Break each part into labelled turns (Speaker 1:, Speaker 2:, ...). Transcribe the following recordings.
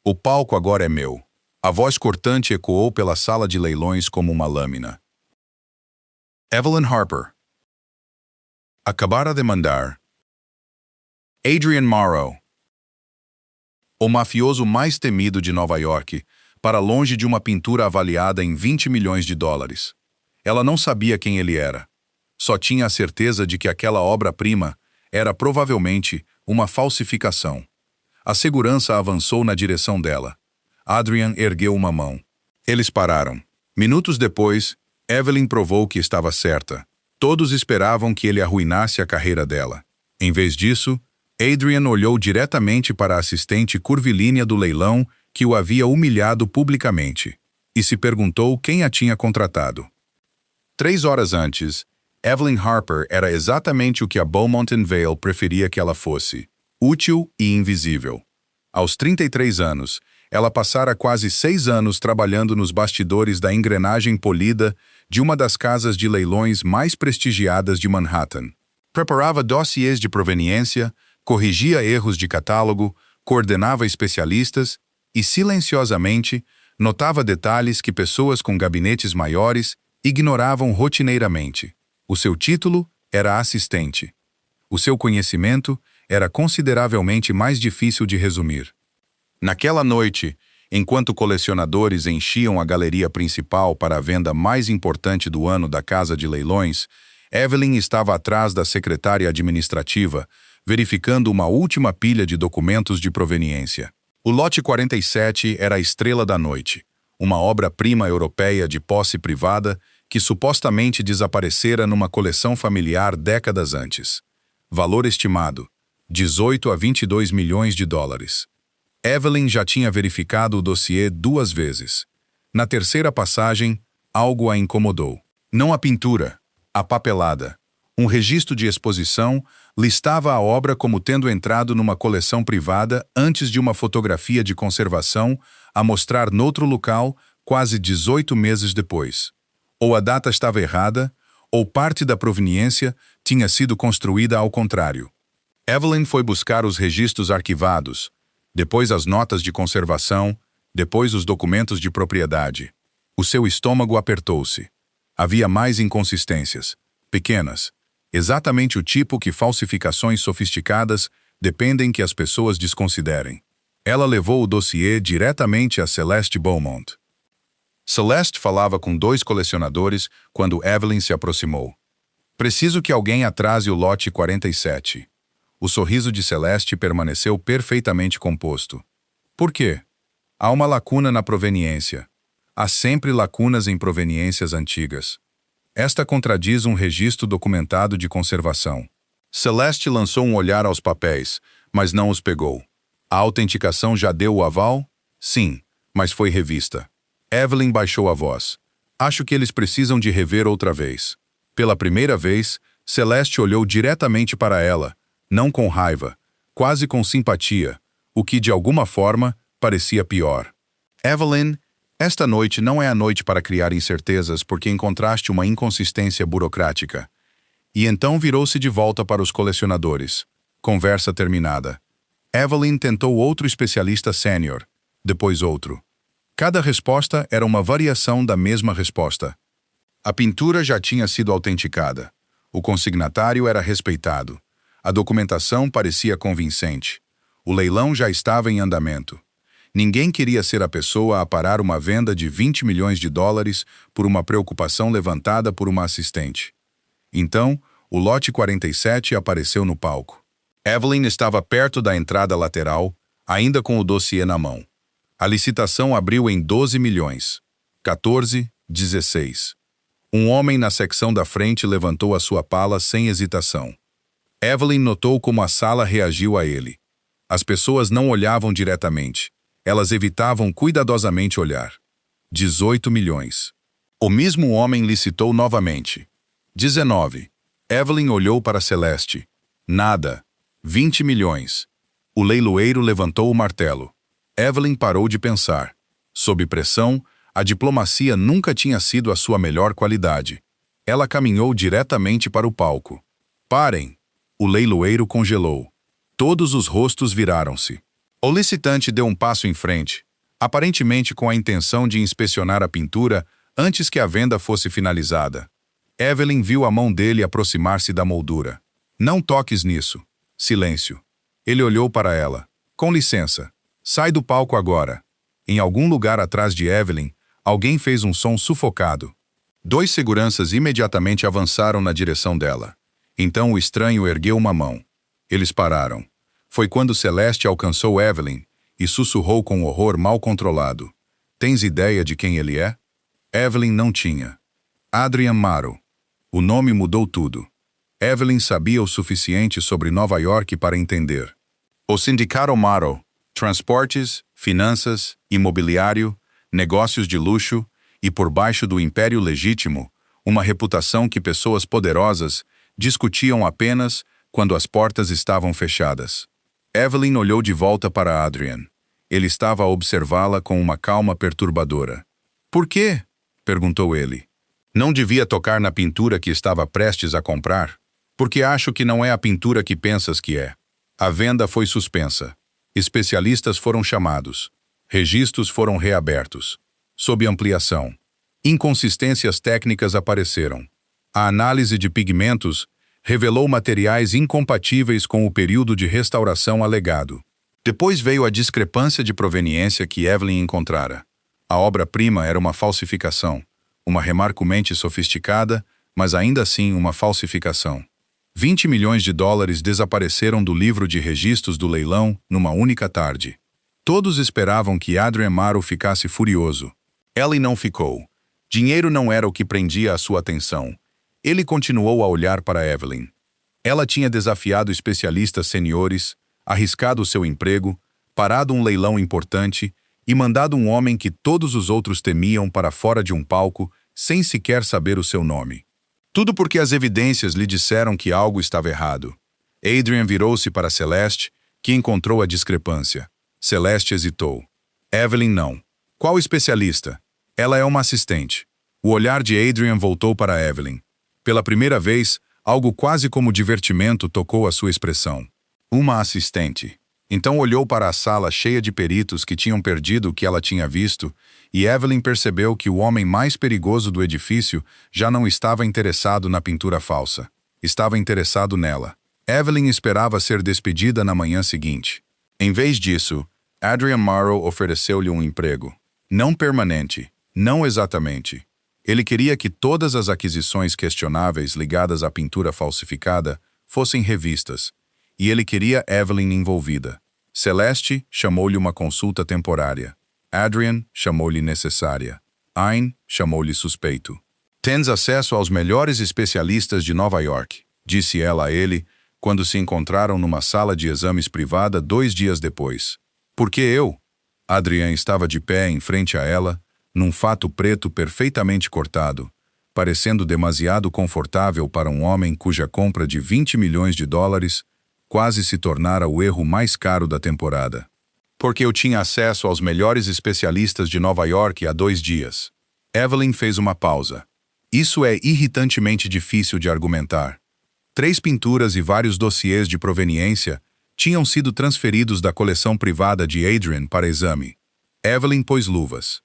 Speaker 1: O palco agora é meu. A voz cortante ecoou pela sala de leilões como uma lâmina. Evelyn Harper. Acabara de mandar. Adrian Morrow. O mafioso mais temido de Nova York, para longe de uma pintura avaliada em 20 milhões de dólares. Ela não sabia quem ele era. Só tinha a certeza de que aquela obra-prima era provavelmente uma falsificação. A segurança avançou na direção dela. Adrian ergueu uma mão. Eles pararam. Minutos depois, Evelyn provou que estava certa. Todos esperavam que ele arruinasse a carreira dela. Em vez disso, Adrian olhou diretamente para a assistente curvilínea do leilão que o havia humilhado publicamente e se perguntou quem a tinha contratado. 3 horas antes, Evelyn Harper era exatamente o que a Beaumont and Vale preferia que ela fosse: útil e invisível. Aos 33 anos, ela passara quase 6 anos trabalhando nos bastidores da engrenagem polida de uma das casas de leilões mais prestigiadas de Manhattan. Preparava dossiês de proveniência, corrigia erros de catálogo, coordenava especialistas e, silenciosamente, notava detalhes que pessoas com gabinetes maiores ignoravam rotineiramente. O seu título era assistente. O seu conhecimento era consideravelmente mais difícil de resumir. Naquela noite, enquanto colecionadores enchiam a galeria principal para a venda mais importante do ano da casa de leilões, Evelyn estava atrás da secretária administrativa, verificando uma última pilha de documentos de proveniência. O lote 47 era a estrela da noite, uma obra-prima europeia de posse privada que supostamente desaparecera numa coleção familiar décadas antes. Valor estimado: 18 a 22 milhões de dólares. Evelyn já tinha verificado o dossiê 2 vezes. Na terceira passagem, algo a incomodou. Não a pintura, a papelada. Um registro de exposição listava a obra como tendo entrado numa coleção privada antes de uma fotografia de conservação a mostrar noutro local quase 18 meses depois. Ou a data estava errada, ou parte da proveniência tinha sido construída ao contrário. Evelyn foi buscar os registros arquivados, depois as notas de conservação, depois os documentos de propriedade. O seu estômago apertou-se. Havia mais inconsistências, pequenas, exatamente o tipo que falsificações sofisticadas dependem que as pessoas desconsiderem. Ela levou o dossiê diretamente a Celeste Beaumont. Celeste falava com 2 colecionadores quando Evelyn se aproximou. Preciso que alguém atrase o lote 47. O sorriso de Celeste permaneceu perfeitamente composto. Por quê? Há uma lacuna na proveniência. Há sempre lacunas em proveniências antigas. Esta contradiz um registro documentado de conservação. Celeste lançou um olhar aos papéis, mas não os pegou. A autenticação já deu o aval? Sim, mas foi revista. Evelyn baixou a voz. Acho que eles precisam de rever outra vez. Pela primeira vez, Celeste olhou diretamente para ela, não com raiva, quase com simpatia, o que de alguma forma parecia pior. Evelyn, esta noite não é a noite para criar incertezas porque encontraste uma inconsistência burocrática. E então virou-se de volta para os colecionadores. Conversa terminada. Evelyn tentou outro especialista sênior, depois outro. Cada resposta era uma variação da mesma resposta. A pintura já tinha sido autenticada. O consignatário era respeitado. A documentação parecia convincente. O leilão já estava em andamento. Ninguém queria ser a pessoa a parar uma venda de 20 milhões de dólares por uma preocupação levantada por uma assistente. Então, o lote 47 apareceu no palco. Evelyn estava perto da entrada lateral, ainda com o dossiê na mão. A licitação abriu em 12 milhões. 14, 16. Um homem na secção da frente levantou a sua pala sem hesitação. Evelyn notou como a sala reagiu a ele. As pessoas não olhavam diretamente. Elas evitavam cuidadosamente olhar. 18 milhões. O mesmo homem licitou novamente. 19. Evelyn olhou para Celeste. Nada. 20 milhões. O leiloeiro levantou o martelo. Evelyn parou de pensar. Sob pressão, a diplomacia nunca tinha sido a sua melhor qualidade. Ela caminhou diretamente para o palco. Parem! O leiloeiro congelou. Todos os rostos viraram-se. O licitante deu um passo em frente, aparentemente com a intenção de inspecionar a pintura antes que a venda fosse finalizada. Evelyn viu a mão dele aproximar-se da moldura. Não toques nisso. Silêncio. Ele olhou para ela. Com licença. Sai do palco agora. Em algum lugar atrás de Evelyn, alguém fez um som sufocado. 2 seguranças imediatamente avançaram na direção dela. Então o estranho ergueu uma mão. Eles pararam. Foi quando Celeste alcançou Evelyn e sussurrou com horror mal controlado. Tens ideia de quem ele é? Evelyn não tinha. Adrian Morrow. O nome mudou tudo. Evelyn sabia o suficiente sobre Nova York para entender. O Sindicato Morrow, transportes, finanças, imobiliário, negócios de luxo e por baixo do império legítimo, uma reputação que pessoas poderosas discutiam apenas quando as portas estavam fechadas. Evelyn olhou de volta para Adrian. Ele estava a observá-la com uma calma perturbadora. Por quê? Perguntou ele. Não devia tocar na pintura que estava prestes a comprar? Porque acho que não é a pintura que pensas que é. A venda foi suspensa. Especialistas foram chamados. Registros foram reabertos. Sob ampliação. Inconsistências técnicas apareceram. A análise de pigmentos revelou materiais incompatíveis com o período de restauração alegado. Depois veio a discrepância de proveniência que Evelyn encontrara. A obra-prima era uma falsificação, uma remarcamente sofisticada, mas ainda assim uma falsificação. 20 milhões de dólares desapareceram do livro de registros do leilão numa única tarde. Todos esperavam que Adrian Morrow ficasse furioso. Ele não ficou. Dinheiro não era o que prendia a sua atenção. Ele continuou a olhar para Evelyn. Ela tinha desafiado especialistas seniores, arriscado seu emprego, parado um leilão importante e mandado um homem que todos os outros temiam para fora de um palco sem sequer saber o seu nome. Tudo porque as evidências lhe disseram que algo estava errado. Adrian virou-se para Celeste, que encontrou a discrepância. Celeste hesitou. Evelyn não. Qual especialista? Ela é uma assistente. O olhar de Adrian voltou para Evelyn. Pela primeira vez, algo quase como divertimento tocou a sua expressão. Uma assistente. Então olhou para a sala cheia de peritos que tinham perdido o que ela tinha visto, e Evelyn percebeu que o homem mais perigoso do edifício já não estava interessado na pintura falsa. Estava interessado nela. Evelyn esperava ser despedida na manhã seguinte. Em vez disso, Adrian Morrow ofereceu-lhe um emprego. Não permanente, não exatamente. Ele queria que todas as aquisições questionáveis ligadas à pintura falsificada fossem revistas, e ele queria Evelyn envolvida. Celeste chamou-lhe uma consulta temporária. Adrian chamou-lhe necessária. Ayn chamou-lhe suspeito. Tens acesso aos melhores especialistas de Nova York, disse ela a ele, quando se encontraram numa sala de exames privada 2 dias depois. Por que eu? Adrian estava de pé em frente a ela, num fato preto perfeitamente cortado, parecendo demasiado confortável para um homem cuja compra de 20 milhões de dólares quase se tornara o erro mais caro da temporada. Porque eu tinha acesso aos melhores especialistas de Nova York há 2 dias. Evelyn fez uma pausa. Isso é irritantemente difícil de argumentar. 3 pinturas e vários dossiês de proveniência tinham sido transferidos da coleção privada de Adrian para exame. Evelyn pôs luvas.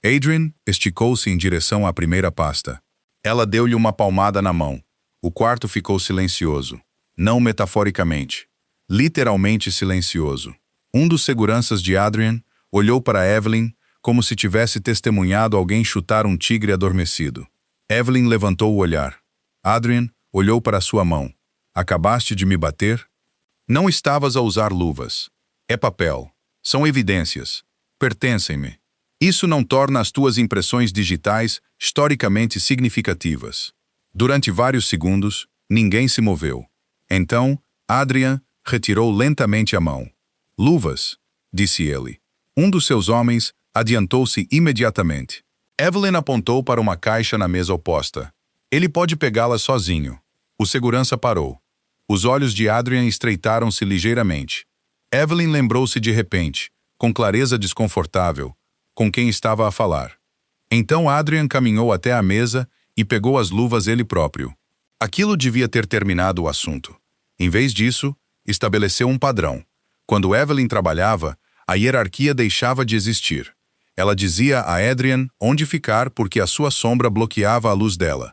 Speaker 1: Adrian esticou-se em direção à primeira pasta. Ela deu-lhe uma palmada na mão. O quarto ficou silencioso. Não metaforicamente. Literalmente silencioso. Um dos seguranças de Adrian olhou para Evelyn como se tivesse testemunhado alguém chutar um tigre adormecido. Evelyn levantou o olhar. Adrian olhou para sua mão. Acabaste de me bater? Não estavas a usar luvas. É papel. São evidências. Pertencem-me. Isso não torna as tuas impressões digitais historicamente significativas. Durante vários segundos, ninguém se moveu. Então, Adrian retirou lentamente a mão. Luvas, disse ele. Um dos seus homens adiantou-se imediatamente. Evelyn apontou para uma caixa na mesa oposta. Ele pode pegá-la sozinho. O segurança parou. Os olhos de Adrian estreitaram-se ligeiramente. Evelyn lembrou-se de repente, com clareza desconfortável, com quem estava a falar. Então Adrian caminhou até a mesa e pegou as luvas ele próprio. Aquilo devia ter terminado o assunto. Em vez disso, estabeleceu um padrão. Quando Evelyn trabalhava, a hierarquia deixava de existir. Ela dizia a Adrian onde ficar porque a sua sombra bloqueava a luz dela.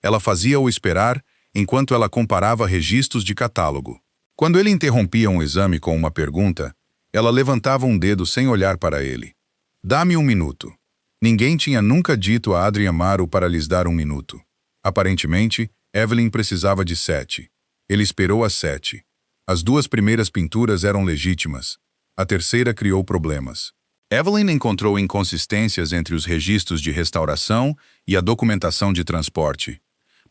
Speaker 1: Ela fazia-o esperar enquanto ela comparava registros de catálogo. Quando ele interrompia um exame com uma pergunta, ela levantava um dedo sem olhar para ele. Dá-me um minuto. Ninguém tinha nunca dito a Adrian Maru para lhes dar um minuto. Aparentemente, Evelyn precisava de 7. Ele esperou as 7. As 2 primeiras pinturas eram legítimas. A terceira criou problemas. Evelyn encontrou inconsistências entre os registros de restauração e a documentação de transporte,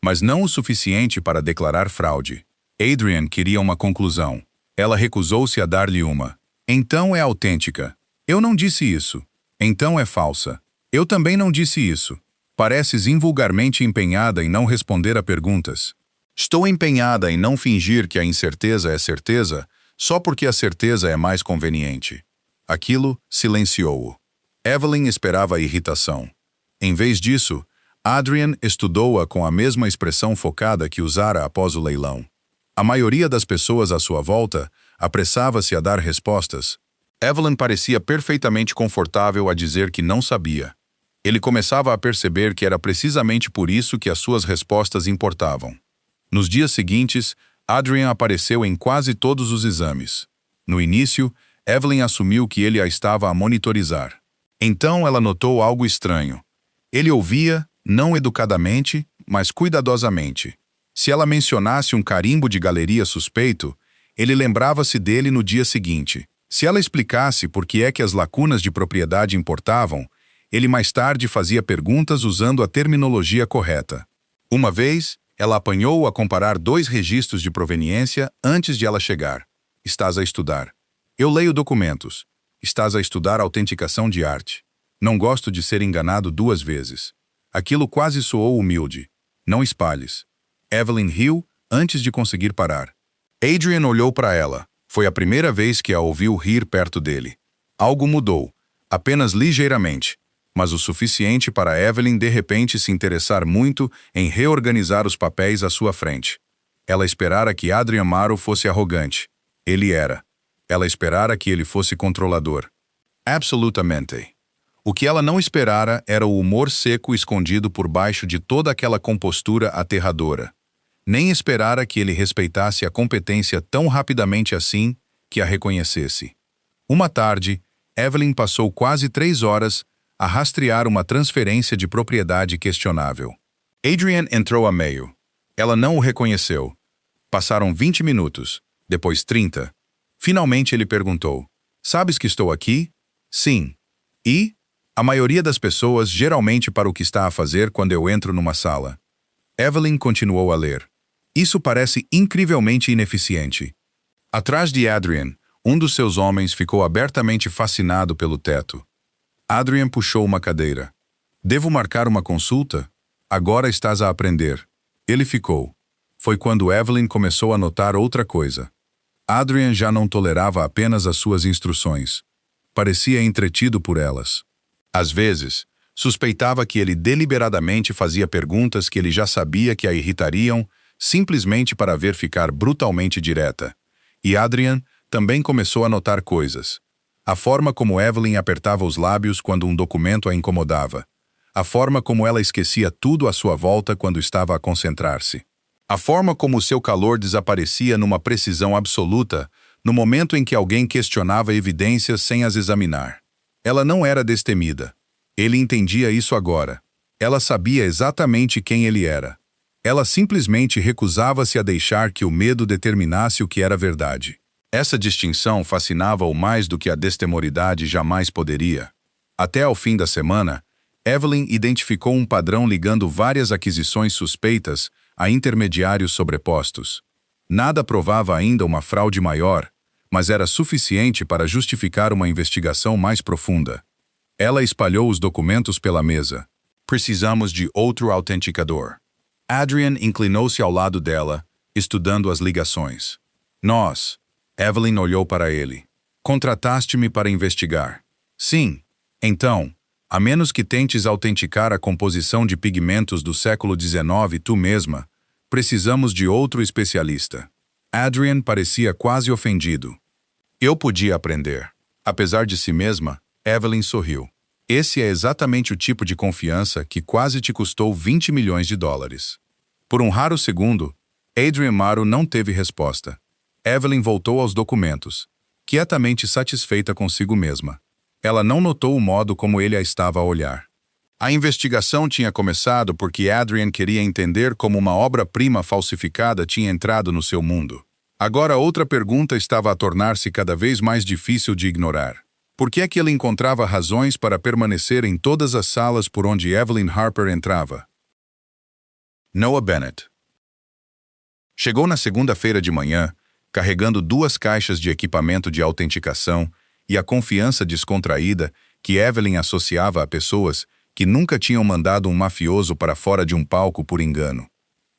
Speaker 1: mas não o suficiente para declarar fraude. Adrian queria uma conclusão. Ela recusou-se a dar-lhe uma. Então é autêntica. Eu não disse isso. Então é falsa. Eu também não disse isso. Pareces invulgarmente empenhada em não responder a perguntas. Estou empenhada em não fingir que a incerteza é certeza só porque a certeza é mais conveniente. Aquilo silenciou-o. Evelyn esperava a irritação. Em vez disso, Adrian estudou-a com a mesma expressão focada que usara após o leilão. A maioria das pessoas à sua volta apressava-se a dar respostas. Evelyn parecia perfeitamente confortável a dizer que não sabia. Ele começava a perceber que era precisamente por isso que as suas respostas importavam. Nos dias seguintes, Adrian apareceu em quase todos os exames. No início, Evelyn assumiu que ele a estava a monitorizar. Então ela notou algo estranho. Ele ouvia, não educadamente, mas cuidadosamente. Se ela mencionasse um carimbo de galeria suspeito, ele lembrava-se dele no dia seguinte. Se ela explicasse por que é que as lacunas de propriedade importavam, ele mais tarde fazia perguntas usando a terminologia correta. Uma vez, ela apanhou-o a comparar 2 registros de proveniência antes de ela chegar. Estás a estudar. Eu leio documentos. Estás a estudar autenticação de arte. Não gosto de ser enganado 2 vezes. Aquilo quase soou humilde. Não espalhes. Evelyn riu antes de conseguir parar. Adrian olhou para ela. Foi a primeira vez que a ouviu rir perto dele. Algo mudou, apenas ligeiramente, mas o suficiente para Evelyn de repente se interessar muito em reorganizar os papéis à sua frente. Ela esperara que Adrian Maru fosse arrogante. Ele era. Ela esperara que ele fosse controlador. Absolutamente. O que ela não esperara era o humor seco escondido por baixo de toda aquela compostura aterradora. Nem esperara que ele respeitasse a competência tão rapidamente assim que a reconhecesse. Uma tarde, Evelyn passou quase 3 horas a rastrear uma transferência de propriedade questionável. Adrian entrou a meio. Ela não o reconheceu. Passaram 20 minutos, depois 30. Finalmente ele perguntou: "Sabes que estou aqui?" "Sim." "E?" "A maioria das pessoas geralmente para o que está a fazer quando eu entro numa sala." Evelyn continuou a ler. Isso parece incrivelmente ineficiente. Atrás de Adrian, um dos seus homens ficou abertamente fascinado pelo teto. Adrian puxou uma cadeira. "Devo marcar uma consulta? Agora estás a aprender." Ele ficou. Foi quando Evelyn começou a notar outra coisa. Adrian já não tolerava apenas as suas instruções. Parecia entretido por elas. Às vezes, suspeitava que ele deliberadamente fazia perguntas que ele já sabia que a irritariam, simplesmente para ver ficar brutalmente direta. E Adrian também começou a notar coisas. A forma como Evelyn apertava os lábios quando um documento a incomodava. A forma como ela esquecia tudo à sua volta quando estava a concentrar-se. A forma como seu calor desaparecia numa precisão absoluta no momento em que alguém questionava evidências sem as examinar. Ela não era destemida. Ele entendia isso agora. Ela sabia exatamente quem ele era. Ela simplesmente recusava-se a deixar que o medo determinasse o que era verdade. Essa distinção fascinava-o mais do que a destemoridade jamais poderia. Até ao fim da semana, Evelyn identificou um padrão ligando várias aquisições suspeitas a intermediários sobrepostos. Nada provava ainda uma fraude maior, mas era suficiente para justificar uma investigação mais profunda. Ela espalhou os documentos pela mesa. "Precisamos de outro autenticador." Adrian inclinou-se ao lado dela, estudando as ligações. "Nós." Evelyn olhou para ele. "Contrataste-me para investigar." "Sim." "Então, a menos que tentes autenticar a composição de pigmentos do século XIX tu mesma, precisamos de outro especialista." Adrian parecia quase ofendido. Eu podia aprender. Apesar de si mesma, Evelyn sorriu. Esse é exatamente o tipo de confiança que quase te custou 20 milhões de dólares. Por um raro segundo, Adrian Maru não teve resposta. Evelyn voltou aos documentos, quietamente satisfeita consigo mesma. Ela não notou o modo como ele a estava a olhar. A investigação tinha começado porque Adrian queria entender como uma obra-prima falsificada tinha entrado no seu mundo. Agora outra pergunta estava a tornar-se cada vez mais difícil de ignorar. Por que é que ele encontrava razões para permanecer em todas as salas por onde Evelyn Harper entrava? Noah Bennett. Chegou na segunda-feira de manhã, carregando 2 caixas de equipamento de autenticação e a confiança descontraída que Evelyn associava a pessoas que nunca tinham mandado um mafioso para fora de um palco por engano.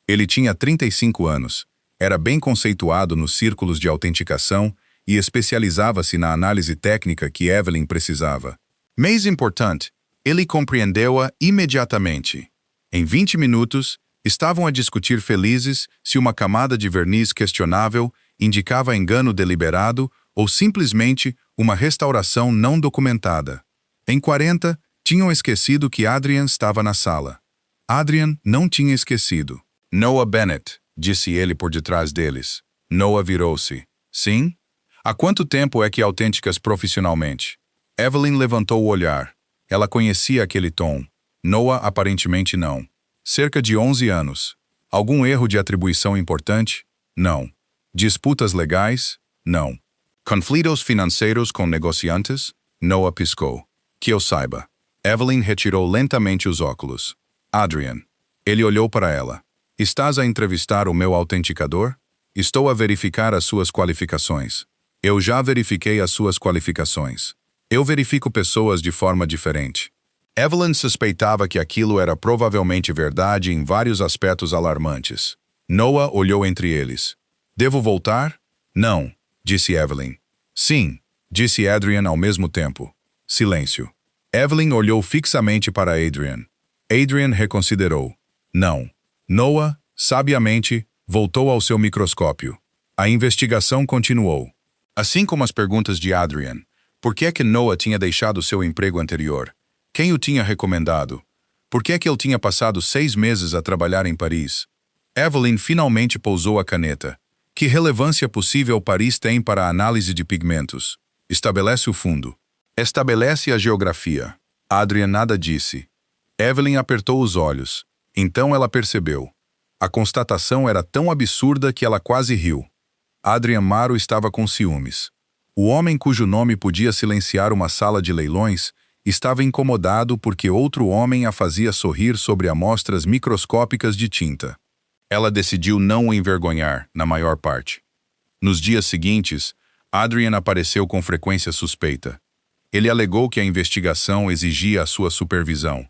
Speaker 1: Ele tinha 35 anos, era bem conceituado nos círculos de autenticação e especializava-se na análise técnica que Evelyn precisava. Mais importante, ele compreendeu-a imediatamente. Em 20 minutos, estavam a discutir felizes se uma camada de verniz questionável indicava engano deliberado ou simplesmente uma restauração não documentada. Em 40, tinham esquecido que Adrian estava na sala. Adrian não tinha esquecido. Noah Bennett, disse ele por detrás deles. Noah virou-se. Sim? Há quanto tempo é que autênticas profissionalmente? Evelyn levantou o olhar. Ela conhecia aquele tom. Noah aparentemente não. Cerca de 11 anos. Algum erro de atribuição importante? Não. Disputas legais? Não. Conflitos financeiros com negociantes? Noah piscou. Que eu saiba. Evelyn retirou lentamente os óculos. Adrian. Ele olhou para ela. Estás a entrevistar o meu autenticador? Estou a verificar as suas qualificações. Eu já verifiquei as suas qualificações. Eu verifico pessoas de forma diferente. Evelyn suspeitava que aquilo era provavelmente verdade em vários aspectos alarmantes. Noah olhou entre eles. Devo voltar? Não, disse Evelyn. Sim, disse Adrian ao mesmo tempo. Silêncio. Evelyn olhou fixamente para Adrian. Adrian reconsiderou. Não. Noah, sabiamente, voltou ao seu microscópio. A investigação continuou. Assim como as perguntas de Adrian. Por que é que Noah tinha deixado seu emprego anterior? Quem o tinha recomendado? Por que é que ele tinha passado 6 meses a trabalhar em Paris? Evelyn finalmente pousou a caneta. Que relevância possível Paris tem para a análise de pigmentos? Estabelece o fundo. Estabelece a geografia. Adrian nada disse. Evelyn apertou os olhos. Então ela percebeu. A constatação era tão absurda que ela quase riu. Adrian Maru estava com ciúmes. O homem cujo nome podia silenciar uma sala de leilões estava incomodado porque outro homem a fazia sorrir sobre amostras microscópicas de tinta. Ela decidiu não o envergonhar, na maior parte. Nos dias seguintes, Adrian apareceu com frequência suspeita. Ele alegou que a investigação exigia a sua supervisão.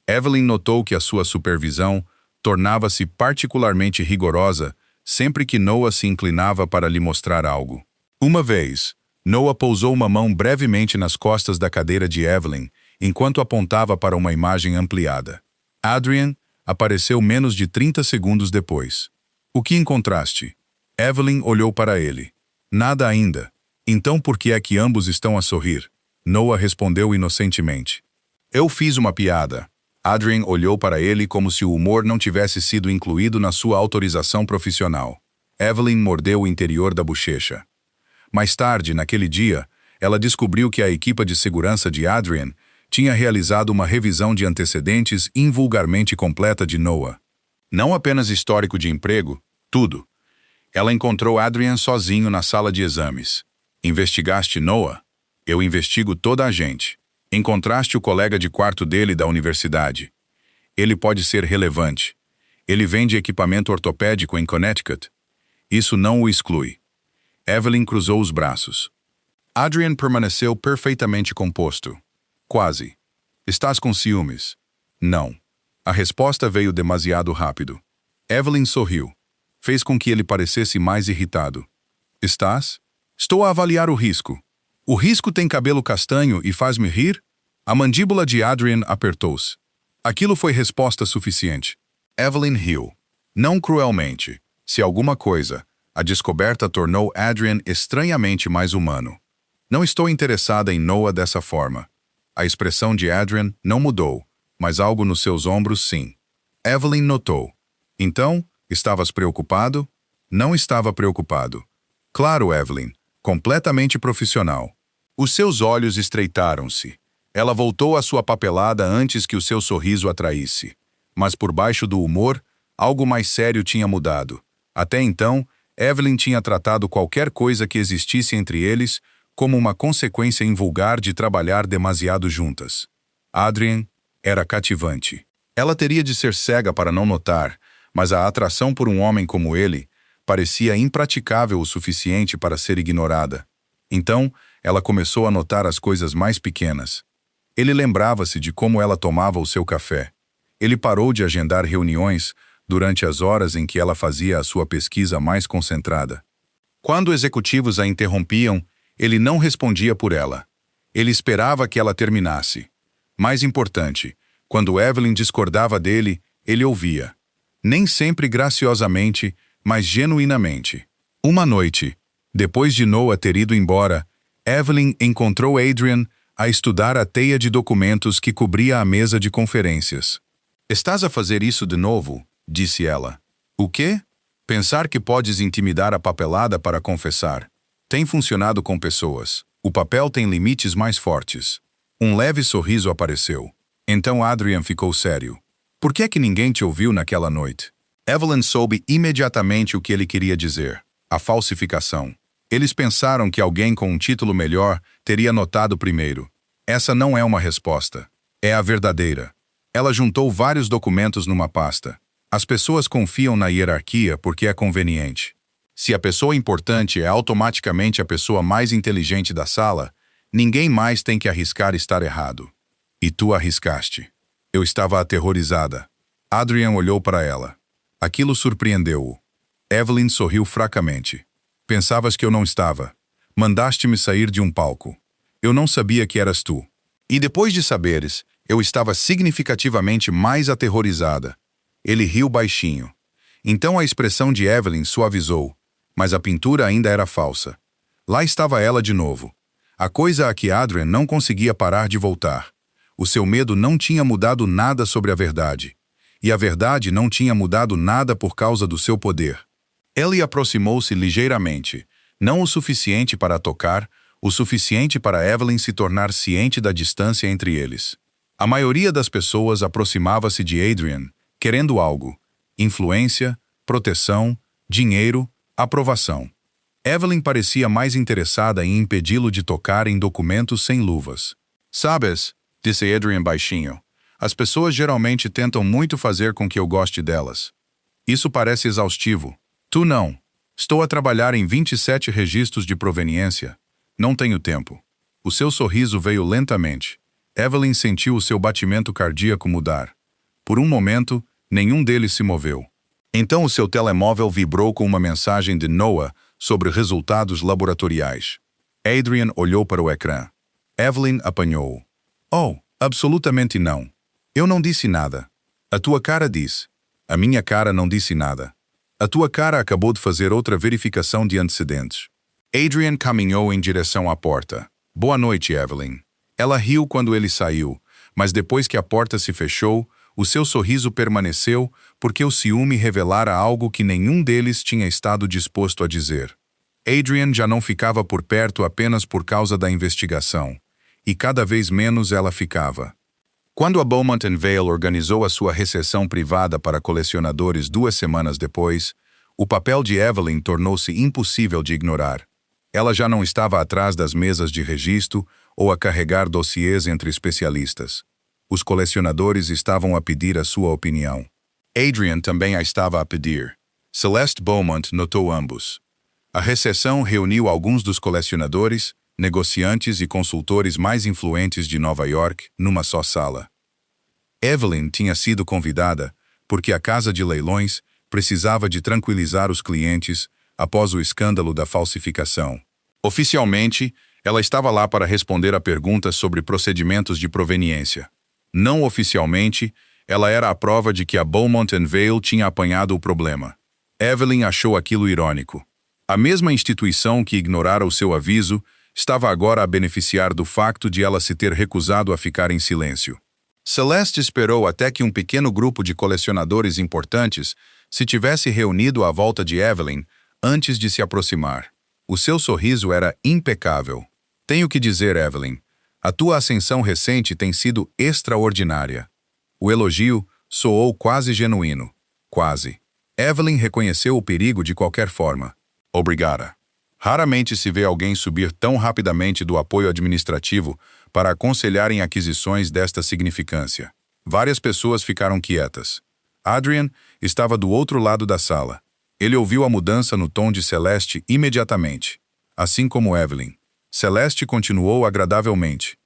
Speaker 1: Evelyn notou que a sua supervisão tornava-se particularmente rigorosa sempre que Noah se inclinava para lhe mostrar algo. Uma vez, Noah pousou uma mão brevemente nas costas da cadeira de Evelyn enquanto apontava para uma imagem ampliada. Adrian apareceu menos de 30 segundos depois. O que encontraste? Evelyn olhou para ele. Nada ainda. Então por que é que ambos estão a sorrir? Noah respondeu inocentemente. Eu fiz uma piada. Adrian olhou para ele como se o humor não tivesse sido incluído na sua autorização profissional. Evelyn mordeu o interior da bochecha. Mais tarde, naquele dia, ela descobriu que a equipa de segurança de Adrian tinha realizado uma revisão de antecedentes invulgarmente completa de Noah. Não apenas histórico de emprego, tudo. Ela encontrou Adrian sozinho na sala de exames. Investigaste Noah? Eu investigo toda a gente. Encontraste o colega de quarto dele da universidade. Ele pode ser relevante. Ele vende equipamento ortopédico em Connecticut. Isso não o exclui. Evelyn cruzou os braços. Adrian permaneceu perfeitamente composto. Quase. Estás com ciúmes? Não. A resposta veio demasiado rápido. Evelyn sorriu. Fez com que ele parecesse mais irritado. Estás? Estou a avaliar o risco. O risco tem cabelo castanho e faz-me rir? A mandíbula de Adrian apertou-se. Aquilo foi resposta suficiente. Evelyn riu. Não cruelmente. Se alguma coisa, a descoberta tornou Adrian estranhamente mais humano. Não estou interessada em Noah dessa forma. A expressão de Adrian não mudou, mas algo nos seus ombros sim. Evelyn notou. Então, estavas preocupado? Não estava preocupado. Claro, Evelyn, completamente profissional. Os seus olhos estreitaram-se. Ela voltou à sua papelada antes que o seu sorriso a traísse. Mas por baixo do humor, algo mais sério tinha mudado. Até então, Evelyn tinha tratado qualquer coisa que existisse entre eles como uma consequência invulgar de trabalhar demasiado juntas. Adrian era cativante. Ela teria de ser cega para não notar, mas a atração por um homem como ele parecia impraticável o suficiente para ser ignorada. Então, ela começou a notar as coisas mais pequenas. Ele lembrava-se de como ela tomava o seu café. Ele parou de agendar reuniões durante as horas em que ela fazia a sua pesquisa mais concentrada. Quando executivos a interrompiam, ele não respondia por ela. Ele esperava que ela terminasse. Mais importante, quando Evelyn discordava dele, ele ouvia. Nem sempre graciosamente, mas genuinamente. Uma noite, depois de Noah ter ido embora, Evelyn encontrou Adrian a estudar a teia de documentos que cobria a mesa de conferências. "Estás a fazer isso de novo?" disse ela. "O quê? Pensar que podes intimidar a papelada para confessar. Tem funcionado com pessoas. O papel tem limites mais fortes." Um leve sorriso apareceu. Então Adrian ficou sério. "Por que é que ninguém te ouviu naquela noite?" Evelyn soube imediatamente o que ele queria dizer. A falsificação. Eles pensaram que alguém com um título melhor teria notado primeiro. Essa não é uma resposta. É a verdadeira. Ela juntou vários documentos numa pasta. As pessoas confiam na hierarquia porque é conveniente. Se a pessoa importante é automaticamente a pessoa mais inteligente da sala, ninguém mais tem que arriscar estar errado. E tu arriscaste. Eu estava aterrorizada. Adrian olhou para ela. Aquilo surpreendeu-o. Evelyn sorriu fracamente. Pensavas que eu não estava. Mandaste-me sair de um palco. Eu não sabia que eras tu. E depois de saberes, eu estava significativamente mais aterrorizada. Ele riu baixinho. Então a expressão de Evelyn suavizou, mas a pintura ainda era falsa. Lá estava ela de novo. A coisa a que Adrian não conseguia parar de voltar. O seu medo não tinha mudado nada sobre a verdade. E a verdade não tinha mudado nada por causa do seu poder. Ele aproximou-se ligeiramente, não o suficiente para tocar, o suficiente para Evelyn se tornar ciente da distância entre eles. A maioria das pessoas aproximava-se de Adrian, querendo algo: influência, proteção, dinheiro, aprovação. Evelyn parecia mais interessada em impedi-lo de tocar em documentos sem luvas. "Sabes", disse Adrian baixinho, "as pessoas geralmente tentam muito fazer com que eu goste delas. Isso parece exaustivo. Tu não. Estou a trabalhar em 27 registros de proveniência. Não tenho tempo." O seu sorriso veio lentamente. Evelyn sentiu o seu batimento cardíaco mudar. Por um momento, nenhum deles se moveu. Então o seu telemóvel vibrou com uma mensagem de Noah sobre resultados laboratoriais. Adrian olhou para o ecrã. Evelyn apanhou-o. "Oh, absolutamente não. Eu não disse nada. A tua cara disse. A minha cara não disse nada. A tua cara acabou de fazer outra verificação de antecedentes." Adrian caminhou em direção à porta. "Boa noite, Evelyn." Ela riu quando ele saiu, mas depois que a porta se fechou, o seu sorriso permaneceu porque o ciúme revelara algo que nenhum deles tinha estado disposto a dizer. Adrian já não ficava por perto apenas por causa da investigação, e cada vez menos ela ficava. Quando a Beaumont and Vale organizou a sua recepção privada para colecionadores 2 semanas depois, o papel de Evelyn tornou-se impossível de ignorar. Ela já não estava atrás das mesas de registro ou a carregar dossiês entre especialistas. Os colecionadores estavam a pedir a sua opinião. Adrian também a estava a pedir. Celeste Beaumont notou ambos. A recepção reuniu alguns dos colecionadores, negociantes e consultores mais influentes de Nova York numa só sala. Evelyn tinha sido convidada porque a casa de leilões precisava de tranquilizar os clientes após o escândalo da falsificação. Oficialmente, ela estava lá para responder a perguntas sobre procedimentos de proveniência. Não oficialmente, ela era a prova de que a Beaumont and Vale tinha apanhado o problema. Evelyn achou aquilo irônico. A mesma instituição que ignorara o seu aviso estava agora a beneficiar do facto de ela se ter recusado a ficar em silêncio. Celeste esperou até que um pequeno grupo de colecionadores importantes se tivesse reunido à volta de Evelyn antes de se aproximar. O seu sorriso era impecável. Tenho que dizer, Evelyn, a tua ascensão recente tem sido extraordinária. O elogio soou quase genuíno. Quase. Evelyn reconheceu o perigo de qualquer forma. Obrigada. Raramente se vê alguém subir tão rapidamente do apoio administrativo para aconselhar em aquisições desta significância. Várias pessoas ficaram quietas. Adrian estava do outro lado da sala. Ele ouviu a mudança no tom de Celeste imediatamente, assim como Evelyn. Celeste continuou agradavelmente.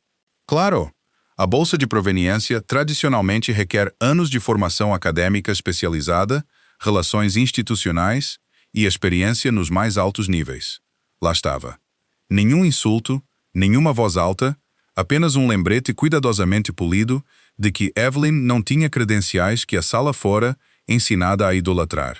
Speaker 1: Claro, a bolsa de proveniência tradicionalmente requer anos de formação acadêmica especializada, relações institucionais e experiência nos mais altos níveis. Lá estava. Nenhum insulto, nenhuma voz alta, apenas um lembrete cuidadosamente polido de que Evelyn não tinha credenciais que a sala fora ensinada a idolatrar.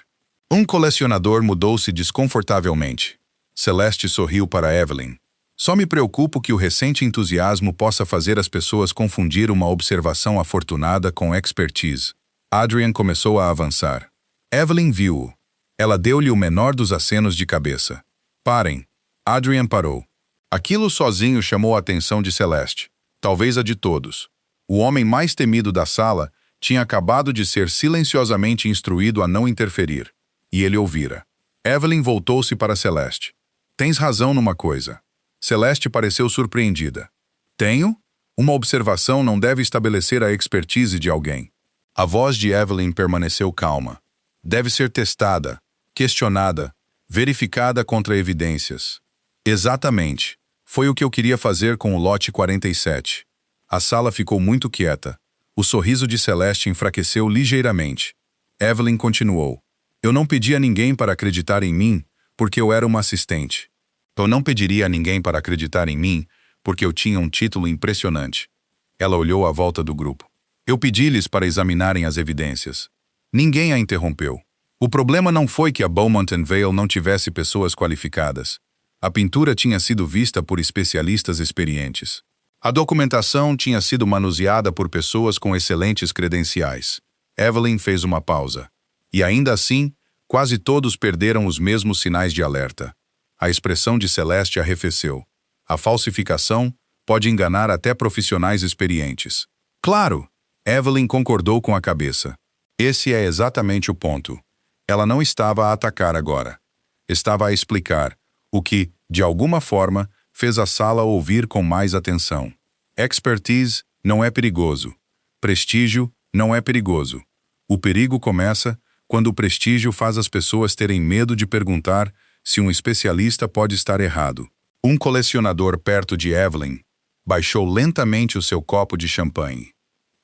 Speaker 1: Um colecionador mudou-se desconfortavelmente. Celeste sorriu para Evelyn. Só me preocupo que o recente entusiasmo possa fazer as pessoas confundir uma observação afortunada com expertise. Adrian começou a avançar. Evelyn viu-o. Ela deu-lhe o menor dos acenos de cabeça. Parem. Adrian parou. Aquilo sozinho chamou a atenção de Celeste. Talvez a de todos. O homem mais temido da sala tinha acabado de ser silenciosamente instruído a não interferir. E ele ouvira. Evelyn voltou-se para Celeste. Tens razão numa coisa. Celeste pareceu surpreendida. Tenho? Uma observação não deve estabelecer a expertise de alguém. A voz de Evelyn permaneceu calma. Deve ser testada, questionada, verificada contra evidências. Exatamente. Foi o que eu queria fazer com o lote 47. A sala ficou muito quieta. O sorriso de Celeste enfraqueceu ligeiramente. Evelyn continuou. Eu não pedi a ninguém para acreditar em mim, porque eu era uma assistente. Eu não pediria a ninguém para acreditar em mim, porque eu tinha um título impressionante. Ela olhou à volta do grupo. Eu pedi-lhes para examinarem as evidências. Ninguém a interrompeu. O problema não foi que a Beaumont and Vale não tivesse pessoas qualificadas. A pintura tinha sido vista por especialistas experientes. A documentação tinha sido manuseada por pessoas com excelentes credenciais. Evelyn fez uma pausa. E ainda assim, quase todos perderam os mesmos sinais de alerta. A expressão de Celeste arrefeceu. A falsificação pode enganar até profissionais experientes. Claro! Evelyn concordou com a cabeça. Esse é exatamente o ponto. Ela não estava a atacar agora. Estava a explicar, o que, de alguma forma, fez a sala ouvir com mais atenção. Expertise não é perigoso. Prestígio não é perigoso. O perigo começa quando o prestígio faz as pessoas terem medo de perguntar se um especialista pode estar errado. Um colecionador perto de Evelyn baixou lentamente o seu copo de champanhe.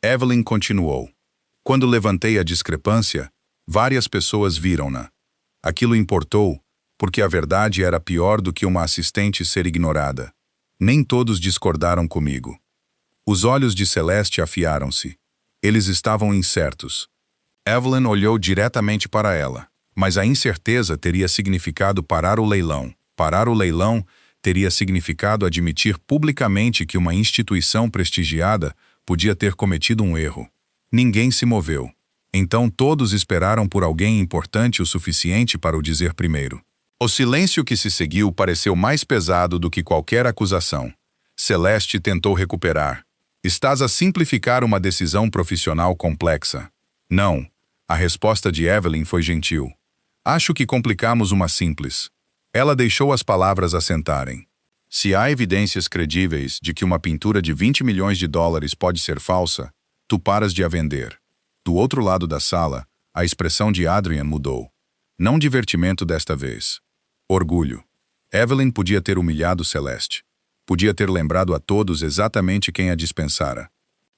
Speaker 1: Evelyn continuou. Quando levantei a discrepância, várias pessoas viram-na. Aquilo importou, porque a verdade era pior do que uma assistente ser ignorada. Nem todos discordaram comigo. Os olhos de Celeste afiaram-se. Eles estavam incertos. Evelyn olhou diretamente para ela. Mas a incerteza teria significado parar o leilão. Parar o leilão teria significado admitir publicamente que uma instituição prestigiada podia ter cometido um erro. Ninguém se moveu. Então todos esperaram por alguém importante o suficiente para o dizer primeiro. O silêncio que se seguiu pareceu mais pesado do que qualquer acusação. Celeste tentou recuperar. Estás a simplificar uma decisão profissional complexa. Não. A resposta de Evelyn foi gentil. Acho que complicamos uma simples. Ela deixou as palavras assentarem. Se há evidências credíveis de que uma pintura de 20 milhões de dólares pode ser falsa, tu paras de a vender. Do outro lado da sala, a expressão de Adrian mudou. Não divertimento desta vez. Orgulho. Evelyn podia ter humilhado Celeste. Podia ter lembrado a todos exatamente quem a dispensara.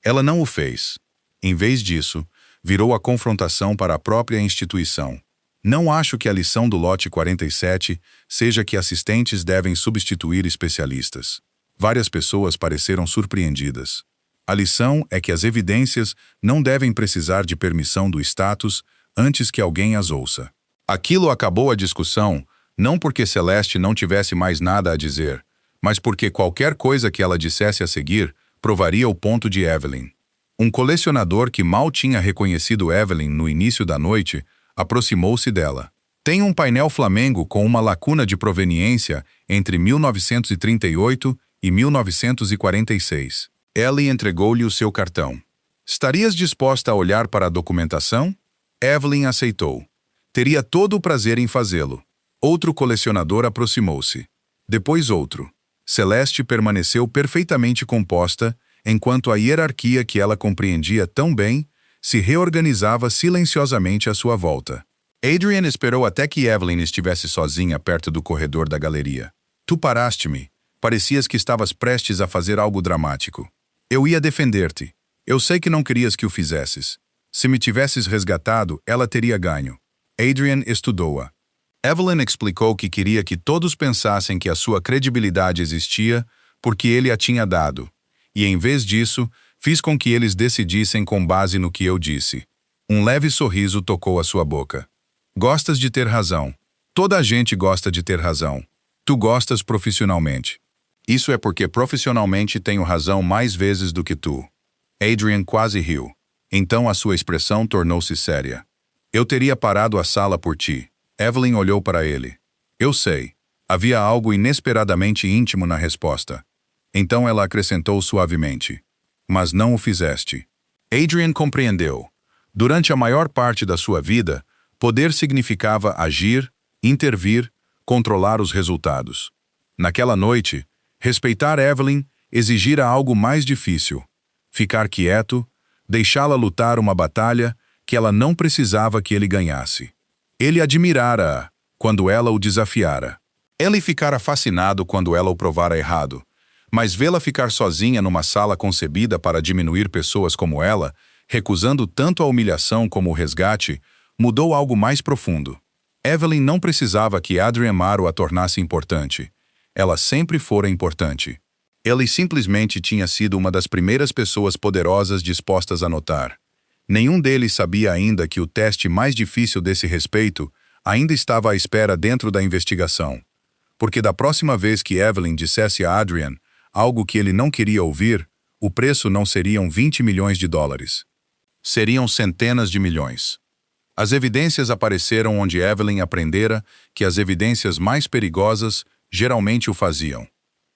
Speaker 1: Ela não o fez. Em vez disso, virou a confrontação para a própria instituição. Não acho que a lição do lote 47 seja que assistentes devem substituir especialistas. Várias pessoas pareceram surpreendidas. A lição é que as evidências não devem precisar de permissão do status antes que alguém as ouça. Aquilo acabou a discussão, não porque Celeste não tivesse mais nada a dizer, mas porque qualquer coisa que ela dissesse a seguir provaria o ponto de Evelyn. Um colecionador que mal tinha reconhecido Evelyn no início da noite aproximou-se dela. Tem um painel Flamengo com uma lacuna de proveniência entre 1938 e 1946. Ellie entregou-lhe o seu cartão. Estarias disposta a olhar para a documentação? Evelyn aceitou. Teria todo o prazer em fazê-lo. Outro colecionador aproximou-se. Depois outro. Celeste permaneceu perfeitamente composta, enquanto a hierarquia que ela compreendia tão bem se reorganizava silenciosamente à sua volta. Adrian esperou até que Evelyn estivesse sozinha perto do corredor da galeria. Tu paraste-me. Parecias que estavas prestes a fazer algo dramático. Eu ia defender-te. Eu sei que não querias que o fizesses. Se me tivesses resgatado, ela teria ganho. Adrian estudou-a. Evelyn explicou que queria que todos pensassem que a sua credibilidade existia porque ele a tinha dado. E em vez disso, fiz com que eles decidissem com base no que eu disse. Um leve sorriso tocou a sua boca. Gostas de ter razão. Toda a gente gosta de ter razão. Tu gostas profissionalmente. Isso é porque profissionalmente tenho razão mais vezes do que tu. Adrian quase riu. Então a sua expressão tornou-se séria. Eu teria parado a sala por ti. Evelyn olhou para ele. Eu sei. Havia algo inesperadamente íntimo na resposta. Então ela acrescentou suavemente. Mas não o fizeste. Adrian compreendeu. Durante a maior parte da sua vida, poder significava agir, intervir, controlar os resultados. Naquela noite, respeitar Evelyn exigira algo mais difícil. Ficar quieto, deixá-la lutar uma batalha que ela não precisava que ele ganhasse. Ele admirara-a quando ela o desafiara. Ele ficara fascinado quando ela o provara errado, mas vê-la ficar sozinha numa sala concebida para diminuir pessoas como ela, recusando tanto a humilhação como o resgate, mudou algo mais profundo. Evelyn não precisava que Adrian Maro a tornasse importante. Ela sempre fora importante. Ele simplesmente tinha sido uma das primeiras pessoas poderosas dispostas a notar. Nenhum deles sabia ainda que o teste mais difícil desse respeito ainda estava à espera dentro da investigação. Porque da próxima vez que Evelyn dissesse a Adrian algo que ele não queria ouvir, o preço não seriam 20 milhões de dólares. Seriam centenas de milhões. As evidências apareceram onde Evelyn aprendera que as evidências mais perigosas geralmente o faziam.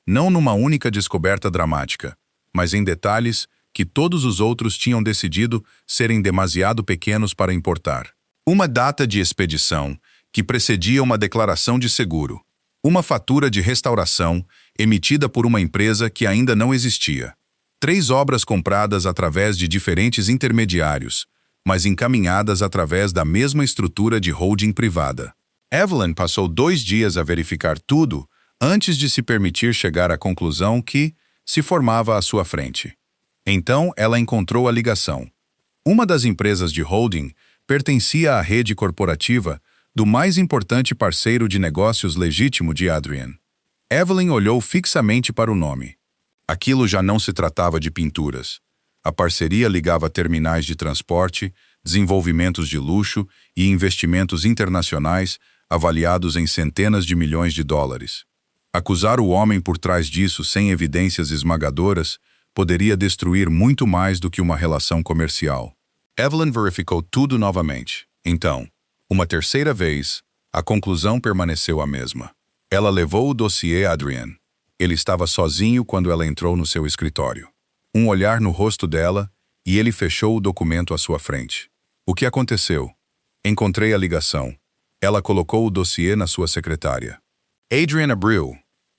Speaker 1: Não numa única descoberta dramática, mas em detalhes que todos os outros tinham decidido serem demasiado pequenos para importar. Uma data de expedição que precedia uma declaração de seguro. Uma fatura de restauração emitida por uma empresa que ainda não existia. 3 obras compradas através de diferentes intermediários, mas encaminhadas através da mesma estrutura de holding privada. Evelyn passou 2 dias a verificar tudo antes de se permitir chegar à conclusão que se formava à sua frente. Então, ela encontrou a ligação. Uma das empresas de holding pertencia à rede corporativa do mais importante parceiro de negócios legítimo de Adrian. Evelyn olhou fixamente para o nome. Aquilo já não se tratava de pinturas. A parceria ligava terminais de transporte, desenvolvimentos de luxo e investimentos internacionais avaliados em centenas de milhões de dólares. Acusar o homem por trás disso sem evidências esmagadoras poderia destruir muito mais do que uma relação comercial. Evelyn verificou tudo novamente. Então, uma terceira vez, a conclusão permaneceu a mesma. Ela levou o dossiê a Adrian. Ele estava sozinho quando ela entrou no seu escritório. Um olhar no rosto dela e ele fechou o documento à sua frente. O que aconteceu? Encontrei a ligação. Ela colocou o dossiê na sua secretária. Adrian abriu.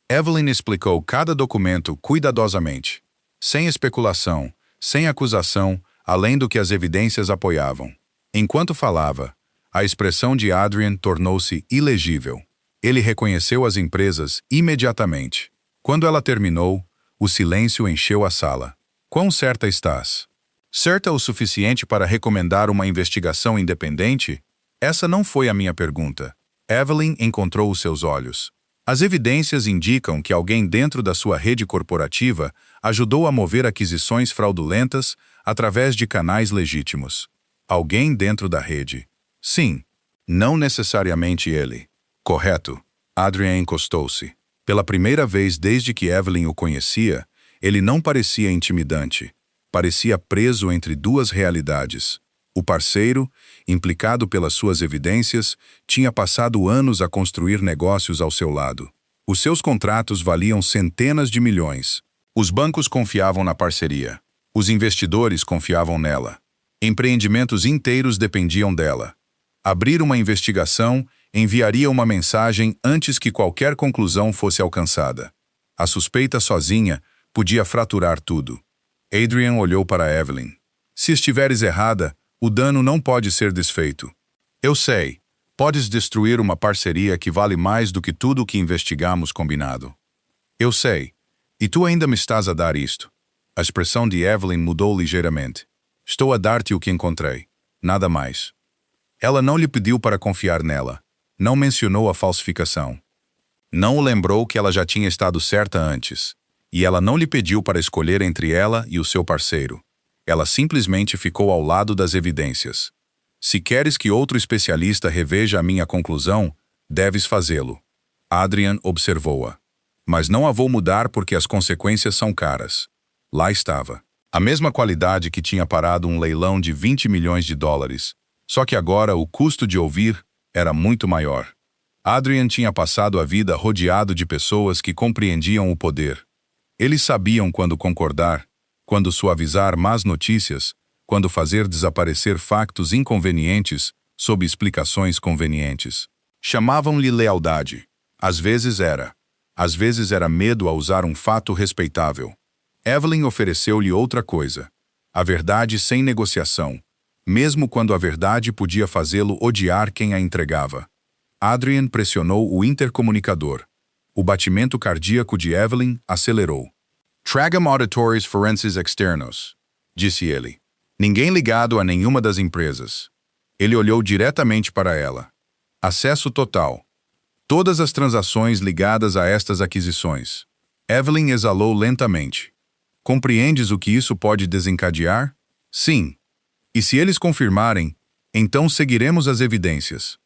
Speaker 1: Evelyn explicou cada documento cuidadosamente, sem especulação, sem acusação, além do que as evidências apoiavam. Enquanto falava, a expressão de Adrian tornou-se ilegível. Ele reconheceu as empresas imediatamente. Quando ela terminou, o silêncio encheu a sala. Quão certa estás? Certa o suficiente para recomendar uma investigação independente? Essa não foi a minha pergunta. Evelyn encontrou os seus olhos. As evidências indicam que alguém dentro da sua rede corporativa ajudou a mover aquisições fraudulentas através de canais legítimos. Alguém dentro da rede. Sim, não necessariamente ele. Correto. Adrian encostou-se. Pela primeira vez desde que Evelyn o conhecia, ele não parecia intimidante. Parecia preso entre duas realidades. O parceiro, implicado pelas suas evidências, tinha passado anos a construir negócios ao seu lado. Os seus contratos valiam centenas de milhões. Os bancos confiavam na parceria. Os investidores confiavam nela. Empreendimentos inteiros dependiam dela. Abrir uma investigação enviaria uma mensagem antes que qualquer conclusão fosse alcançada. A suspeita sozinha podia fraturar tudo. Adrian olhou para Evelyn. Se estiveres errada, o dano não pode ser desfeito. Eu sei. Podes destruir uma parceria que vale mais do que tudo o que investigamos combinado. Eu sei. E tu ainda me estás a dar isto. A expressão de Evelyn mudou ligeiramente. Estou a dar-te o que encontrei. Nada mais. Ela não lhe pediu para confiar nela. Não mencionou a falsificação. Não o lembrou que ela já tinha estado certa antes. E ela não lhe pediu para escolher entre ela e o seu parceiro. Ela simplesmente ficou ao lado das evidências. Se queres que outro especialista reveja a minha conclusão, deves fazê-lo. Adrian observou-a. Mas não a vou mudar porque as consequências são caras. Lá estava. A mesma qualidade que tinha parado um leilão de 20 milhões de dólares. Só que agora o custo de ouvir era muito maior. Adrian tinha passado a vida rodeado de pessoas que compreendiam o poder. Eles sabiam quando concordar, quando suavizar más notícias, quando fazer desaparecer factos inconvenientes sob explicações convenientes. Chamavam-lhe lealdade. Às vezes era medo a usar um fato respeitável. Evelyn ofereceu-lhe outra coisa. A verdade sem negociação, mesmo quando a verdade podia fazê-lo odiar quem a entregava. Adrian pressionou o intercomunicador. O batimento cardíaco de Evelyn acelerou. Tragam auditores forenses externos, disse ele. Ninguém ligado a nenhuma das empresas. Ele olhou diretamente para ela. Acesso total. Todas as transações ligadas a estas aquisições. Evelyn exalou lentamente. Compreendes o que isso pode desencadear? Sim. E se eles confirmarem, então seguiremos as evidências.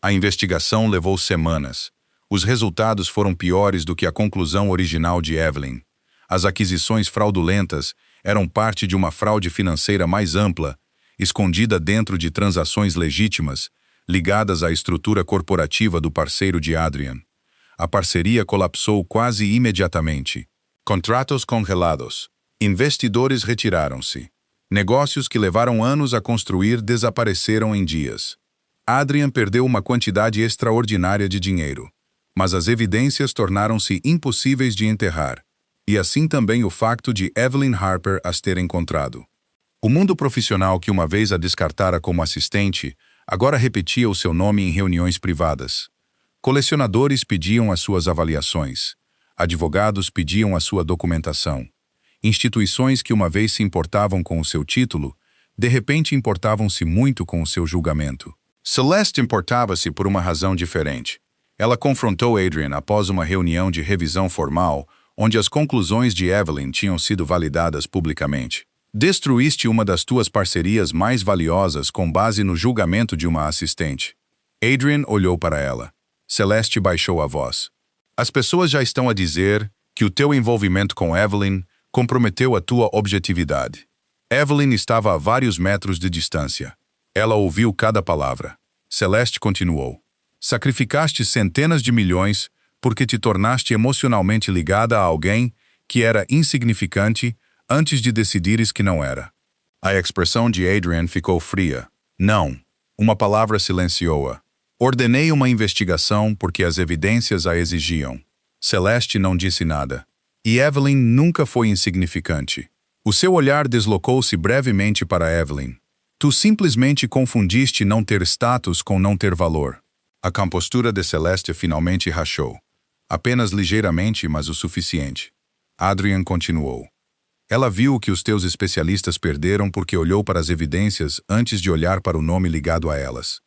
Speaker 1: A investigação levou semanas. Os resultados foram piores do que a conclusão original de Evelyn. As aquisições fraudulentas eram parte de uma fraude financeira mais ampla, escondida dentro de transações legítimas, ligadas à estrutura corporativa do parceiro de Adrian. A parceria colapsou quase imediatamente. Contratos congelados. Investidores retiraram-se. Negócios que levaram anos a construir desapareceram em dias. Adrian perdeu uma quantidade extraordinária de dinheiro, mas as evidências tornaram-se impossíveis de enterrar, e assim também o facto de Evelyn Harper as ter encontrado. O mundo profissional que uma vez a descartara como assistente, agora repetia o seu nome em reuniões privadas. Colecionadores pediam as suas avaliações. Advogados pediam a sua documentação. Instituições que uma vez se importavam com o seu título, de repente importavam-se muito com o seu julgamento. Celeste importava-se por uma razão diferente. Ela confrontou Adrian após uma reunião de revisão formal, onde as conclusões de Evelyn tinham sido validadas publicamente. Destruíste uma das tuas parcerias mais valiosas com base no julgamento de uma assistente. Adrian olhou para ela. Celeste baixou a voz. As pessoas já estão a dizer que o teu envolvimento com Evelyn comprometeu a tua objetividade. Evelyn estava a vários metros de distância. Ela ouviu cada palavra. Celeste continuou. Sacrificaste centenas de milhões porque te tornaste emocionalmente ligada a alguém que era insignificante antes de decidires que não era. A expressão de Adrian ficou fria. Não. Uma palavra silenciou-a. Ordenei uma investigação porque as evidências a exigiam. Celeste não disse nada. E Evelyn nunca foi insignificante. O seu olhar deslocou-se brevemente para Evelyn. Tu simplesmente confundiste não ter status com não ter valor. A compostura de Celeste finalmente rachou. Apenas ligeiramente, mas o suficiente. Adrian continuou. Ela viu o que os teus especialistas perderam porque olhou para as evidências antes de olhar para o nome ligado a elas.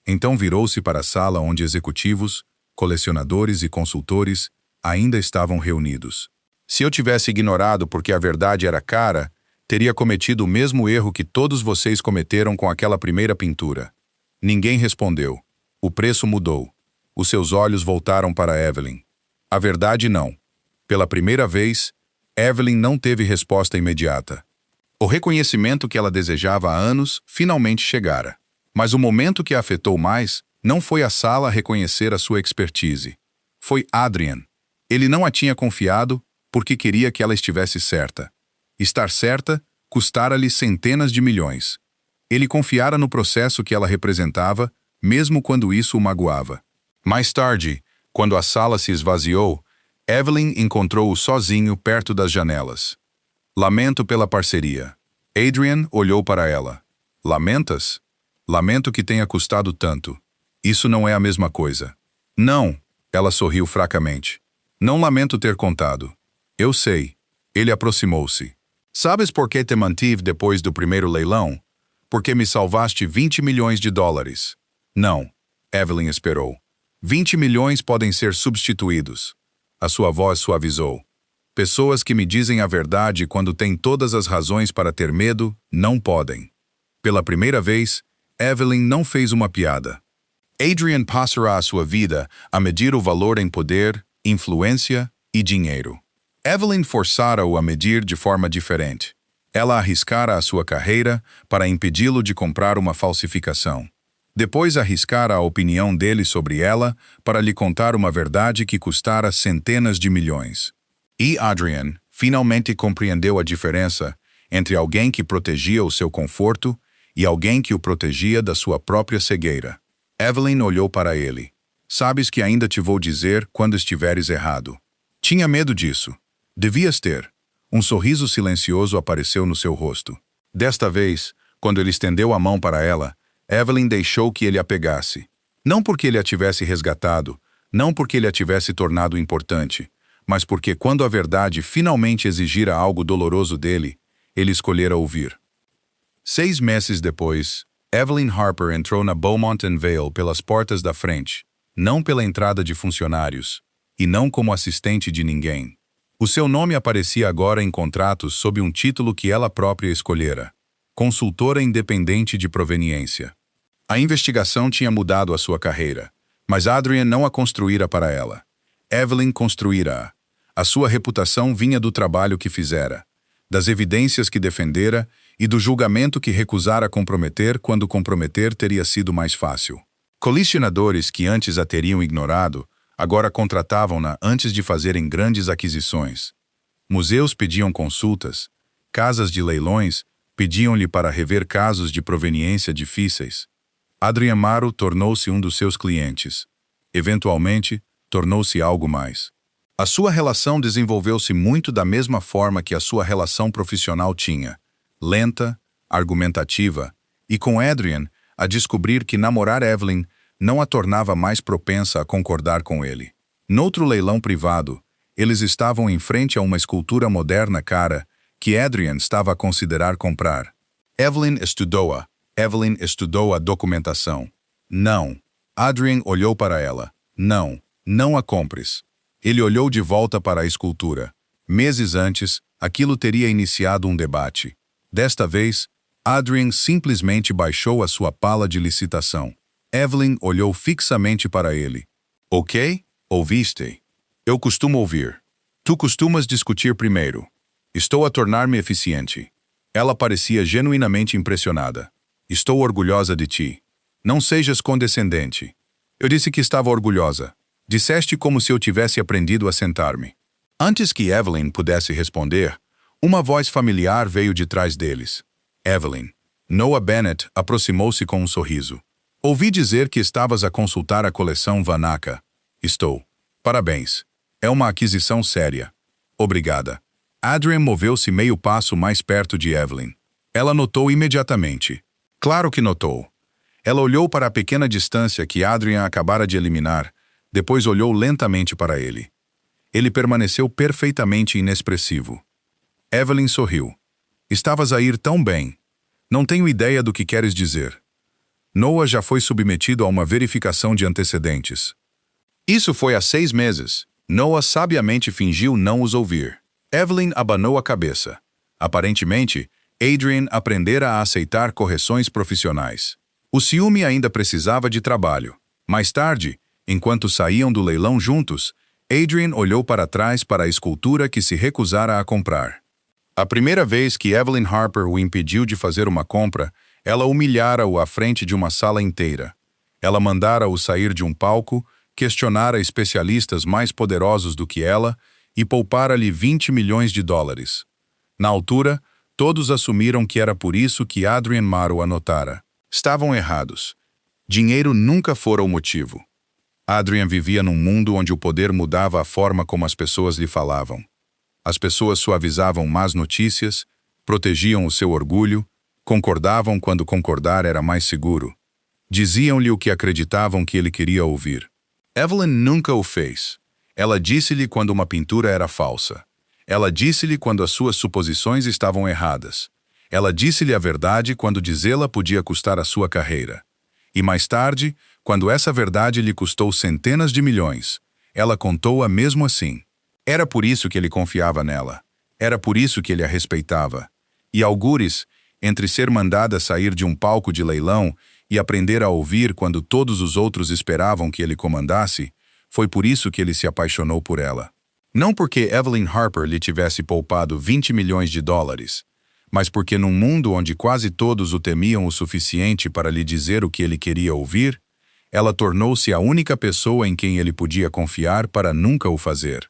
Speaker 1: Então virou-se para a sala onde executivos, colecionadores e consultores ainda estavam reunidos. Se eu tivesse ignorado porque a verdade era cara, teria cometido o mesmo erro que todos vocês cometeram com aquela primeira pintura. Ninguém respondeu. O preço mudou. Os seus olhos voltaram para Evelyn. A verdade não. Pela primeira vez, Evelyn não teve resposta imediata. O reconhecimento que ela desejava há anos finalmente chegara. Mas o momento que a afetou mais não foi a sala reconhecer a sua expertise. Foi Adrian. Ele não a tinha confiado porque queria que ela estivesse certa. Estar certa custara-lhe centenas de milhões. Ele confiara no processo que ela representava, mesmo quando isso o magoava. Mais tarde, quando a sala se esvaziou, Evelyn encontrou-o sozinho perto das janelas. Lamento pela parceria. Adrian olhou para ela. Lamentas? Lamento que tenha custado tanto. Isso não é a mesma coisa. Não, ela sorriu fracamente. Não lamento ter contado. Eu sei. Ele aproximou-se. Sabes por que te mantive depois do primeiro leilão? Porque me salvaste 20 milhões de dólares. Não, Evelyn esperou. 20 milhões podem ser substituídos. A sua voz suavizou. Pessoas que me dizem a verdade quando têm todas as razões para ter medo, não podem. Pela primeira vez, Evelyn não fez uma piada. Adrian passará a sua vida a medir o valor em poder, influência e dinheiro. Evelyn forçara-o a medir de forma diferente. Ela arriscara a sua carreira para impedi-lo de comprar uma falsificação. Depois arriscara a opinião dele sobre ela para lhe contar uma verdade que custara centenas de milhões. E Adrian finalmente compreendeu a diferença entre alguém que protegia o seu conforto e alguém que o protegia da sua própria cegueira. Evelyn olhou para ele. Sabes que ainda te vou dizer quando estiveres errado. Tinha medo disso. Devias ter. Um sorriso silencioso apareceu no seu rosto. Desta vez, quando ele estendeu a mão para ela, Evelyn deixou que ele a pegasse. Não porque ele a tivesse resgatado, não porque ele a tivesse tornado importante, mas porque quando a verdade finalmente exigira algo doloroso dele, ele escolhera ouvir. 6 meses depois, Evelyn Harper entrou na Beaumont and Vale pelas portas da frente, não pela entrada de funcionários, e não como assistente de ninguém. O seu nome aparecia agora em contratos sob um título que ela própria escolhera: consultora independente de proveniência. A investigação tinha mudado a sua carreira, mas Adrian não a construíra para ela. Evelyn construíra-a. A sua reputação vinha do trabalho que fizera, das evidências que defendera e do julgamento que recusara comprometer quando comprometer teria sido mais fácil. Colecionadores que antes a teriam ignorado, agora contratavam-na antes de fazerem grandes aquisições. Museus pediam consultas, casas de leilões pediam-lhe para rever casos de proveniência difíceis. Adrian Maro tornou-se um dos seus clientes. Eventualmente, tornou-se algo mais. A sua relação desenvolveu-se muito da mesma forma que a sua relação profissional tinha, lenta, argumentativa, e com Adrian a descobrir que namorar Evelyn não a tornava mais propensa a concordar com ele. Noutro leilão privado, eles estavam em frente a uma escultura moderna cara que Adrian estava a considerar comprar. Evelyn estudou a documentação. Não. Adrian olhou para ela. Não, não a compres. Ele olhou de volta para a escultura. Meses antes, aquilo teria iniciado um debate. Desta vez, Adrian simplesmente baixou a sua pala de licitação. Evelyn olhou fixamente para ele. Ok? Ouviste? Eu costumo ouvir. Tu costumas discutir primeiro. Estou a tornar-me eficiente. Ela parecia genuinamente impressionada. Estou orgulhosa de ti. Não sejas condescendente. Eu disse que estava orgulhosa. Disseste como se eu tivesse aprendido a sentar-me. Antes que Evelyn pudesse responder, uma voz familiar veio de trás deles. Evelyn. Noah Bennett aproximou-se com um sorriso. Ouvi dizer que estavas a consultar a coleção Vanaka. Estou. Parabéns. É uma aquisição séria. Obrigada. Adrian moveu-se meio passo mais perto de Evelyn. Ela notou imediatamente. Claro que notou. Ela olhou para a pequena distância que Adrian acabara de eliminar, depois olhou lentamente para ele. Ele permaneceu perfeitamente inexpressivo. Evelyn sorriu. Estavas a ir tão bem. Não tenho ideia do que queres dizer. Noah já foi submetido a uma verificação de antecedentes. Isso foi há 6 meses. Noah sabiamente fingiu não os ouvir. Evelyn abanou a cabeça. Aparentemente, Adrian aprendera a aceitar correções profissionais. O ciúme ainda precisava de trabalho. Mais tarde, enquanto saíam do leilão juntos, Adrian olhou para trás para a escultura que se recusara a comprar. A primeira vez que Evelyn Harper o impediu de fazer uma compra, ela humilhara-o à frente de uma sala inteira. Ela mandara-o sair de um palco, questionara especialistas mais poderosos do que ela e poupara-lhe 20 milhões de dólares. Na altura, todos assumiram que era por isso que Adrian Marr o anotara. Estavam errados. Dinheiro nunca fora o motivo. Adrian vivia num mundo onde o poder mudava a forma como as pessoas lhe falavam. As pessoas suavizavam más notícias, protegiam o seu orgulho, concordavam quando concordar era mais seguro. Diziam-lhe o que acreditavam que ele queria ouvir. Evelyn nunca o fez. Ela disse-lhe quando uma pintura era falsa. Ela disse-lhe quando as suas suposições estavam erradas. Ela disse-lhe a verdade quando dizê-la podia custar a sua carreira. E mais tarde, quando essa verdade lhe custou centenas de milhões, ela contou-a mesmo assim. Era por isso que ele confiava nela. Era por isso que ele a respeitava. E algures, entre ser mandada sair de um palco de leilão e aprender a ouvir quando todos os outros esperavam que ele comandasse, foi por isso que ele se apaixonou por ela. Não porque Evelyn Harper lhe tivesse poupado 20 milhões de dólares, mas porque num mundo onde quase todos o temiam o suficiente para lhe dizer o que ele queria ouvir, ela tornou-se a única pessoa em quem ele podia confiar para nunca o fazer.